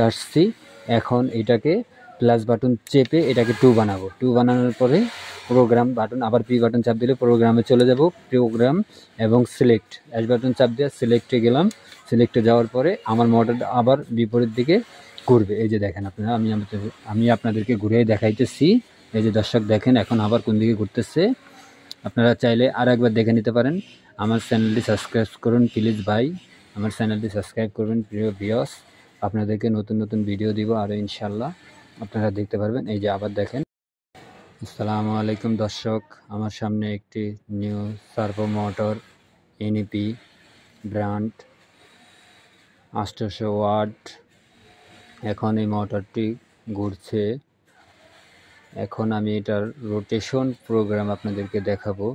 আসছি। এখন এটাকে প্লাস বাটন চেপে এটাকে 2 বানাবো। 2 বানানোর পরে প্রোগ্রাম বাটন আবার পি বাটন চাপ দিলে প্রোগ্রামে চলে যাব। প্রোগ্রাম এবং সিলেক্ট এস বাটন চাপ দিয়ে সিলেক্টে গেলাম। সিলেক্টে যাওয়ার পরে আমার মোটরটা আবার বিপরীত দিকে ঘুরবে। এই যে দেখেন আপনারা, আমি আপনাদেরকে ঘুরে দেখাইতেছি। এই যে দর্শক দেখেন এখন আবার কোন দিকে ঘুরতেছে। আপনারা চাইলে আর একবার দেখে নিতে পারেন। আমার চ্যানেলটি সাবস্ক্রাইব করুন প্লিজ ভাই, আমার চ্যানেলটি সাবস্ক্রাইব করবেন প্রিয় ভিউয়ার্স। আপনাদেরকে নতুন নতুন ভিডিও দিব আরও ইনশাল্লাহ, আপনারা দেখতে পারবেন। এই যে আবার দেখেন। আসসালামু আলাইকুম দর্শক, আমার সামনে একটি new servo motor NEP brand 800 watt. এখন এই মোটরটি ঘুরছে। এখন আমি এটার রোটেশন প্রোগ্রাম আপনাদেরকে দেখাবো।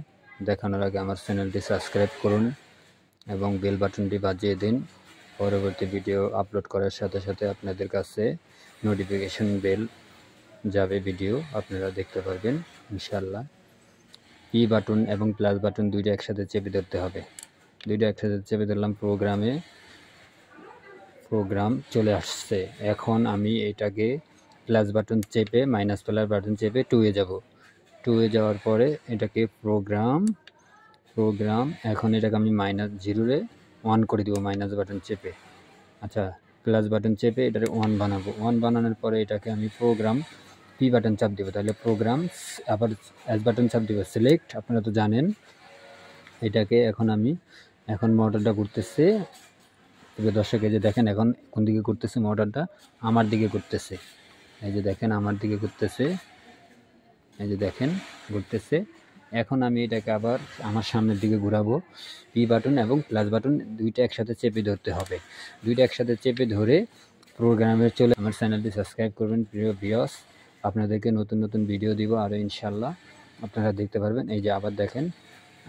দেখানোর আগে আমার চ্যানেলটি সাবস্ক্রাইব করুন এবং বেল বাটনটি বাজিয়ে দিন। পরবর্তী ভিডিও আপলোড করার সাথে সাথে আপনাদের কাছে নোটিফিকেশন বেল যাবে, ভিডিও আপনারা দেখতে পারবেন ইনশাল্লাহ। পি বাটন এবং প্লাস বাটন দুইটা একসাথে চেপে ধরতে হবে। দুইটা একসাথে চেপে ধরলাম, প্রোগ্রাম চলে আসছে। এখন আমি এটাকে প্লাস বাটন চেপে মাইনাস প্লাস বাটন চেপে 2 এ যাব। 2 এ যাওয়ার পরে এটাকে প্রোগ্রাম এখন এটাকে আমি -0 এ 1 করে দিব মাইনাস বাটন চেপে। আচ্ছা, প্লাস বাটন চেপে এটাকে 1 বানাবো। 1 বানানোর পরে এটাকে আমি প্রোগ্রাম পি বাটন চাপ দিব। তাহলে প্রোগ্রাম আবার এস বাটন চাপ দিব সিলেক্ট, আপনারা তো জানেন। এটাকে এখন মোটরটা ঘুরতেছে। তবে দর্শক এই যে দেখেন এখন কোন দিকে ঘুরতেছে, মোটরটা আমার দিকে ঘুরতেছে। এই যে দেখেন আমার দিকে ঘুরতেছে, এই যে দেখেন ঘুরতেছে। এখন আমি এটাকে আবার আমার সামনের দিকে ঘোরাবো। পি বাটন এবং প্লাস বাটন দুইটা একসাথে চেপে ধরতে হবে। দুইটা একসাথে চেপে ধরে প্রোগ্রামে চলে। আমার চ্যানেলটি সাবস্ক্রাইব করবেন প্রিয় ভিউয়ার্স, আপনাদেরকে নতুন নতুন ভিডিও দিব আরও ইনশাল্লাহ, আপনারা দেখতে পারবেন। এই যে আবার দেখেন।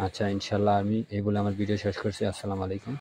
আচ্ছা ইনশাল্লাহ, আমি এই বলে আমার ভিডিও শেষ করছি। আসসালামু আলাইকুম।